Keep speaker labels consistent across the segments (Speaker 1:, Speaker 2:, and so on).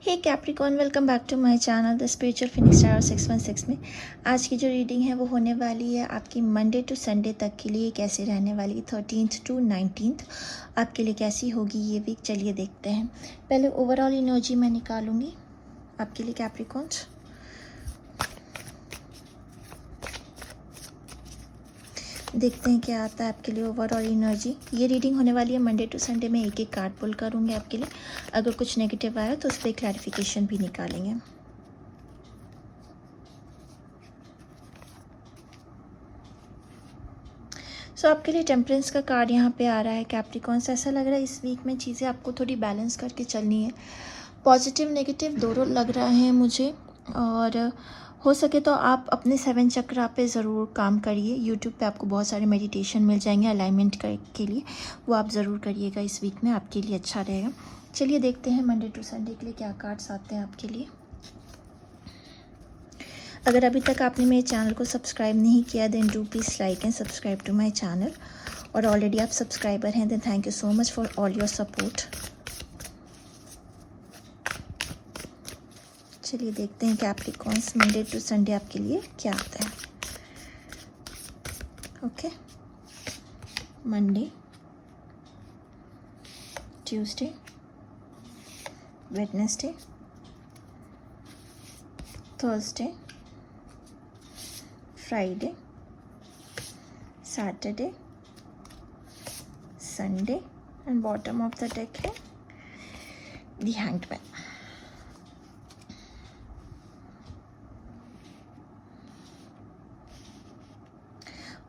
Speaker 1: Hey Capricorn, welcome back to my channel the spiritual phoenix star 616 में आज की जो रीडिंग है वो होने वाली है आपकी मंडे टू संडे तक के लिए। कैसे रहने वाली 13th टू 19th आपके लिए कैसी होगी ये वीक, चलिए देखते हैं। पहले ओवरऑल एनर्जी मैं निकालूंगी आपके लिए कैप्रिकॉर्न्स। देखते हैं क्या आता है आपके लिए ओवरऑल एनर्जी। ये रीडिंग होने वाली है मंडे टू संडे में, एक एक कार्ड पुल करूँगी आपके लिए। अगर कुछ नेगेटिव आया तो उस पर क्लैरिफिकेशन भी निकालेंगे। सो आपके लिए टेम्परेंस का कार्ड यहाँ पे आ रहा है कैप्रिकॉर्न्स। ऐसा लग रहा है इस वीक में चीज़ें आपको थोड़ी बैलेंस करके चलनी है। पॉजिटिव नेगेटिव दोनों लग रहा है मुझे, और हो सके तो आप अपने 7 चक्रा पे ज़रूर काम करिए। यूट्यूब पे आपको बहुत सारे मेडिटेशन मिल जाएंगे अलाइनमेंट के लिए, वो आप ज़रूर करिएगा इस वीक में, आपके लिए अच्छा रहेगा। चलिए देखते हैं मंडे टू संडे के लिए क्या कार्ड्स आते हैं आपके लिए। अगर अभी तक आपने मेरे चैनल को सब्सक्राइब नहीं किया then do please like and subscribe to my channel, और ऑलरेडी आप सब्सक्राइबर हैं then thank you so much for all your support. चलिए देखते हैं कैप्रिकॉर्न्स मंडे टू संडे आपके लिए क्या आता है। Okay, Monday, Tuesday, Wednesday, Thursday, Friday, Saturday, Sunday, and bottom of the deck है the hanged man.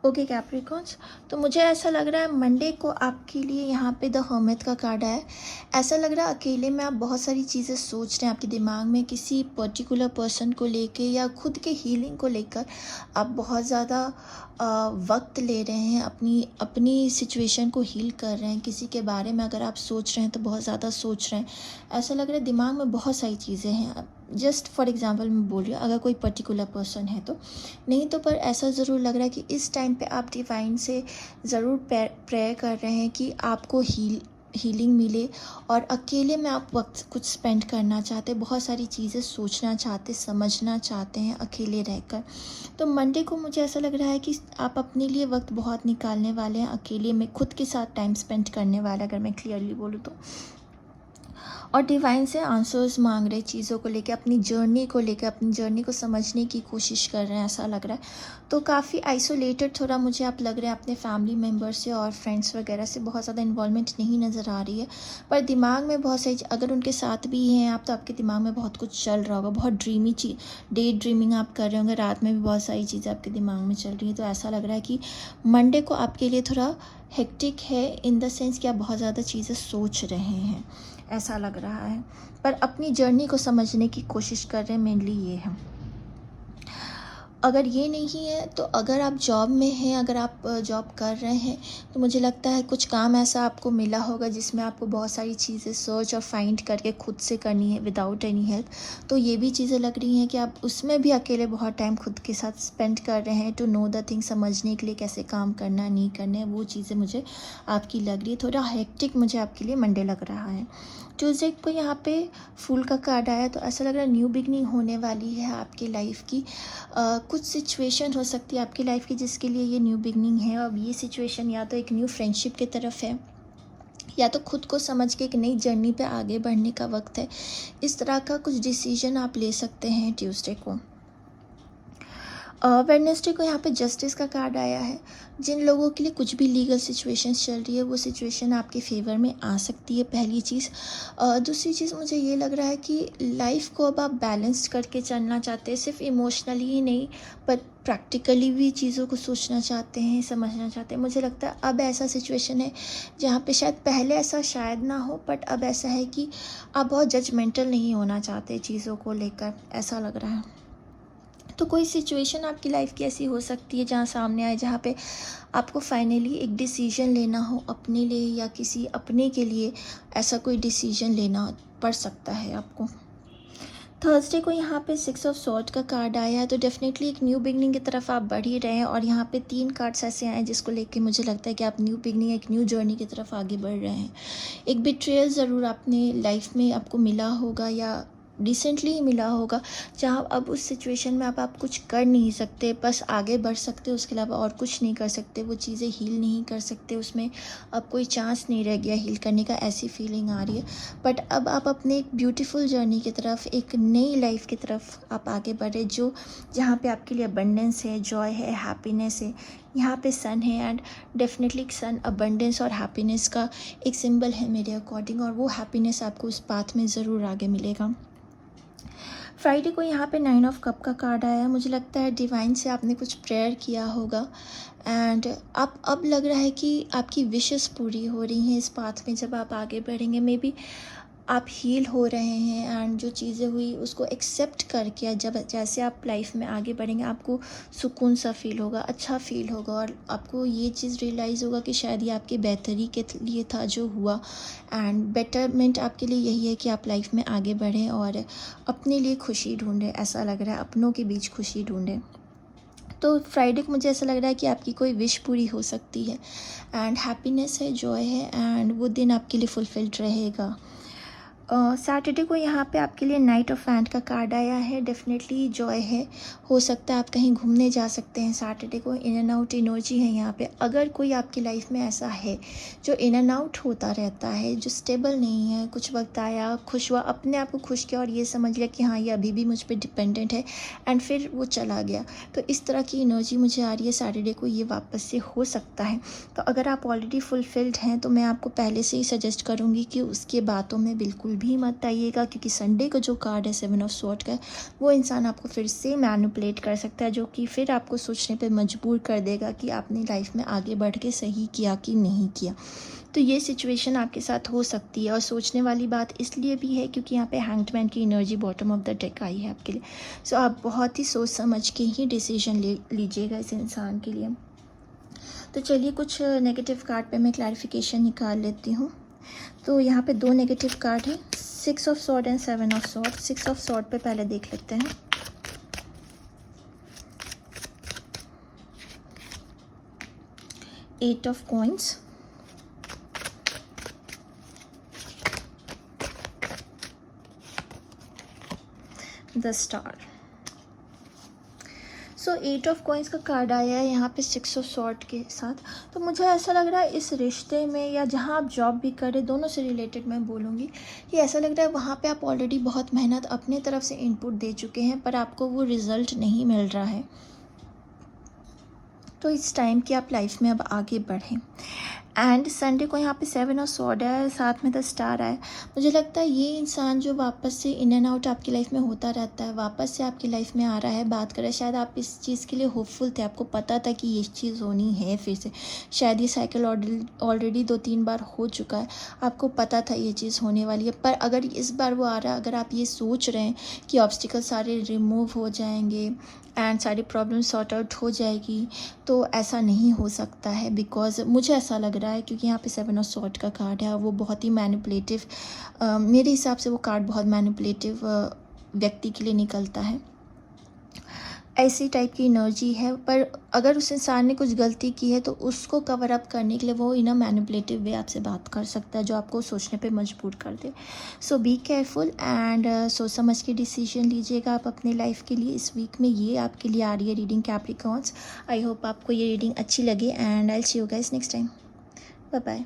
Speaker 1: Okay Capricorns, तो मुझे ऐसा लग रहा है मंडे को आपके लिए यहाँ पे द हर्मिट का कार्ड आया है। ऐसा लग रहा है अकेले में आप बहुत सारी चीज़ें सोच रहे हैं आपके दिमाग में, किसी पर्टिकुलर पर्सन को लेके या खुद के हीलिंग को लेकर आप बहुत ज़्यादा वक्त ले रहे हैं, अपनी सिचुएशन को हील कर रहे हैं। किसी के बारे में अगर आप सोच रहे हैं तो बहुत ज़्यादा सोच रहे हैं। ऐसा लग रहा है दिमाग में बहुत सारी चीज़ें हैं। जस्ट फॉर एग्जांपल मैं बोल रही हूँ, अगर कोई पर्टिकुलर पर्सन है तो नहीं, तो पर ऐसा ज़रूर लग रहा है कि इस टाइम पे आप डिवाइन से ज़रूर प्रेयर कर रहे हैं कि आपको हीलिंग मिले, और अकेले में आप वक्त कुछ स्पेंड करना चाहते, बहुत सारी चीज़ें सोचना चाहते, समझना चाहते हैं अकेले रहकर। तो मंडे को मुझे ऐसा लग रहा है कि आप अपने लिए वक्त बहुत निकालने वाले हैं, अकेले में खुद के साथ टाइम स्पेंड करने वाले, अगर मैं क्लियरली बोलूँ तो। और डिवाइन से आंसर्स मांग रहे चीज़ों को लेकर, अपनी जर्नी को लेकर, अपनी जर्नी को समझने की कोशिश कर रहे हैं ऐसा लग रहा है। तो काफ़ी आइसोलेटेड थोड़ा मुझे आप लग रहे हैं अपने फैमिली मेम्बर से और फ्रेंड्स वगैरह से, बहुत ज़्यादा इन्वॉल्वमेंट नहीं नज़र आ रही है। पर दिमाग में बहुत सही, अगर उनके साथ भी हैं आप तो आपके दिमाग में बहुत कुछ चल रहा होगा, बहुत ड्रीमी डे ड्रीमिंग आप कर रहे होंगे, रात में भी बहुत सारी चीज़ें आपके दिमाग में चल रही हैं। तो ऐसा लग रहा है कि मंडे को आपके लिए थोड़ा हेक्टिक है, इन द सेंस कि आप बहुत ज़्यादा चीज़ें सोच रहे हैं ऐसा लग रहा है, पर अपनी जर्नी को समझने की कोशिश कर रहे हैं, मेनली ये है। अगर ये नहीं है तो अगर आप जॉब में हैं, अगर आप जॉब कर रहे हैं तो मुझे लगता है कुछ काम ऐसा आपको मिला होगा जिसमें आपको बहुत सारी चीज़ें सर्च और फाइंड करके खुद से करनी है विदाउट एनी हेल्प। तो ये भी चीज़ें लग रही हैं कि आप उसमें भी अकेले बहुत टाइम खुद के साथ स्पेंड कर रहे हैं, टू नो द थिंग, समझने के लिए कैसे काम करना नहीं करना है, वो चीज़ें मुझे आपकी लग रही है। थोड़ा हेक्टिक मुझे आपके लिए मंडे लग रहा है। ट्यूसडे को यहाँ पे फूल का कार्ड आया, तो ऐसा लग रहा है न्यू बिगनिंग होने वाली है आपकी लाइफ की। कुछ सिचुएशन हो सकती है आपकी लाइफ की जिसके लिए ये न्यू बिगनिंग है। अब ये सिचुएशन या तो एक न्यू फ्रेंडशिप की तरफ है, या तो खुद को समझ के एक नई जर्नी पे आगे बढ़ने का वक्त है। इस तरह का कुछ डिसीजन आप ले सकते हैं ट्यूसडे को। वेडनेसडे को यहाँ पे जस्टिस का कार्ड आया है। जिन लोगों के लिए कुछ भी लीगल सिचुएशंस चल रही है वो सिचुएशन आपके फेवर में आ सकती है, पहली चीज़। दूसरी चीज़ मुझे ये लग रहा है कि लाइफ को अब आप बैलेंस करके चलना चाहते हैं, सिर्फ इमोशनली ही नहीं पर प्रैक्टिकली भी चीज़ों को सोचना चाहते हैं, समझना चाहते हैं। मुझे लगता है अब ऐसा सिचुएशन है जहाँ पे शायद पहले ऐसा शायद ना हो, बट अब ऐसा है कि आप बहुत जजमेंटल नहीं होना चाहते चीज़ों को लेकर, ऐसा लग रहा है। तो कोई सिचुएशन आपकी लाइफ की ऐसी हो सकती है जहाँ सामने आए, जहाँ पे आपको फाइनली एक डिसीजन लेना हो अपने लिए या किसी अपने के लिए, ऐसा कोई डिसीजन लेना पड़ सकता है आपको। थर्सडे को यहाँ पे 6 ऑफ सॉर्ड का कार्ड आया है, तो डेफिनेटली एक न्यू बिगनिंग की तरफ आप बढ़ ही रहे हैं। और यहाँ पे 3 कार्ड्स ऐसे आए हैं जिसको लेके मुझे लगता है कि आप न्यू बिगनिंग, एक न्यू जर्नी की तरफ आगे बढ़ रहे हैं। एक बिट्रेयल ज़रूर आपने लाइफ में आपको मिला होगा, या रिसेंटली ही मिला होगा, जहाँ अब उस सिचुएशन में अब आप कुछ कर नहीं सकते, बस आगे बढ़ सकते हो, उसके अलावा और कुछ नहीं कर सकते, वो चीज़ें हील नहीं कर सकते, उसमें अब कोई चांस नहीं रह गया हील करने का, ऐसी फीलिंग आ रही है। बट अब आप अपने एक ब्यूटीफुल जर्नी की तरफ, एक नई लाइफ की तरफ आप आगे बढ़े, जो जहाँ पे आपके लिए अबंडेंस है, जॉय है, हैप्पीनेस है। यहाँ पे सन है एंड डेफिनेटली सन अबंडेंस और हैप्पीनेस का एक सिंबल है मेरे अकॉर्डिंग, और वो हैप्पीनेस आपको उस पाथ में ज़रूर आगे मिलेगा। फ्राइडे को यहाँ पे 9 ऑफ कप का कार्ड आया है। मुझे लगता है डिवाइन से आपने कुछ प्रेयर किया होगा एंड आप अब लग रहा है कि आपकी विशेस पूरी हो रही हैं इस पाथ में। जब आप आगे बढ़ेंगे, मे बी आप हील हो रहे हैं एंड जो चीज़ें हुई उसको एक्सेप्ट करके जब जैसे आप लाइफ में आगे बढ़ेंगे, आपको सुकून सा फील होगा, अच्छा फील होगा, और आपको ये चीज़ रियलाइज़ होगा कि शायद ये आपके बेहतरी के लिए था जो हुआ। एंड बेटरमेंट आपके लिए यही है कि आप लाइफ में आगे बढ़ें और अपने लिए खुशी ढूंढें। ऐसा लग रहा है अपनों के बीच खुशी ढूंढें। तो फ्राइडे को मुझे ऐसा लग रहा है कि आपकी कोई विश पूरी हो सकती है एंड हैप्पीनेस है, जॉय है, एंड वो दिन आपके लिए फुलफिल्ड रहेगा। सैटरडे को यहाँ पे आपके लिए नाइट ऑफ हैंड का कार्ड आया है। डेफिनेटली जॉय है, हो सकता है आप कहीं घूमने जा सकते हैं सैटरडे को। इन एंड आउट एनर्जी है यहाँ पे। अगर कोई आपकी लाइफ में ऐसा है जो इन एंड आउट होता रहता है, जो स्टेबल नहीं है, कुछ वक्त आया, खुश हुआ, अपने आप को खुश किया और ये समझ लिया कि हाँ ये अभी भी मुझ पर डिपेंडेंट है, एंड फिर वो चला गया, तो इस तरह की एनर्जी मुझे आ रही है सैटरडे को, ये वापस से हो सकता है। तो अगर आप ऑलरेडी फुलफिल्ड हैं तो मैं आपको पहले से ही सजेस्ट करूँगी कि उसके बातों में बिल्कुल भी मत आइएगा, क्योंकि संडे का जो कार्ड है 7 ऑफ स्वॉर्ड का, वो इंसान आपको फिर से मैनिपुलेट कर सकता है, जो कि फिर आपको सोचने पे मजबूर कर देगा कि आपने लाइफ में आगे बढ़ के सही किया कि नहीं किया। तो ये सिचुएशन आपके साथ हो सकती है, और सोचने वाली बात इसलिए भी है क्योंकि यहाँ पे हैंग्ड की energy bottom of the deck आई है आपके लिए। सो आप बहुत ही सोच समझ के ही डिसीजन ले लीजिएगा इस इंसान के लिए। तो चलिए कुछ नेगेटिव कार्ड पे मैं क्लैरिफिकेशन निकाल लेती हूँ। तो यहाँ पे 2 नेगेटिव कार्ड है, 6 of sword and 7 of sword. 6 of sword पे पहले देख लेते हैं। Eight of coins, the star. So 8 of coins का कार्ड आया है यहाँ पे 6 ऑफ सॉर्ड के साथ। तो मुझे ऐसा लग रहा है इस रिश्ते में, या जहाँ आप जॉब भी करें, दोनों से रिलेटेड मैं बोलूँगी कि ऐसा लग रहा है वहाँ पे आप ऑलरेडी बहुत मेहनत अपने तरफ से इनपुट दे चुके हैं, पर आपको वो रिज़ल्ट नहीं मिल रहा है। तो इट्स टाइम कि आप लाइफ में अब आगे बढ़ें। एंड संडे को यहाँ पे 7 ऑफ सॉर्ड है, साथ में द स्टार है। मुझे लगता है ये इंसान जो वापस से इन एंड आउट आपकी लाइफ में होता रहता है, वापस से आपकी लाइफ में आ रहा है, बात कर रहा है। शायद आप इस चीज़ के लिए होपफुल थे, आपको पता था कि ये चीज़ होनी है फिर से। शायद ये साइकिल ऑलरेडी 2-3 बार हो चुका है, आपको पता था ये चीज़ होने वाली है। पर अगर इस बार वो आ रहा है, अगर आप ये सोच रहे हैं कि ऑब्स्टिकल सारे रिमूव हो जाएंगे एंड सारी प्रॉब्लम सॉर्ट आउट हो जाएगी, तो ऐसा नहीं हो सकता है। बिकॉज मुझे ऐसा लग रहा है, क्योंकि यहाँ पे 7 ऑफ सॉर्ड का कार्ड है, वो बहुत ही मैनिपुलेटिव, मेरे हिसाब से वो कार्ड बहुत मैनिपुलेटिव व्यक्ति के लिए निकलता है। ऐसी टाइप की एनर्जी है, पर अगर उस इंसान ने कुछ गलती की है तो उसको कवर अप करने के लिए वो इन अ मैनिपुलेटिव वे आपसे बात कर सकता है, जो आपको सोचने पे मजबूर कर दे। सो बी केयरफुल एंड सोच समझ के डिसीजन लीजिएगा आप अपने लाइफ के लिए। इस वीक में ये आपके लिए आ रही है रीडिंग कैप्रिकॉर्न्स। आई होप आपको ये रीडिंग अच्छी लगे and I will see you guys next time. Bye bye.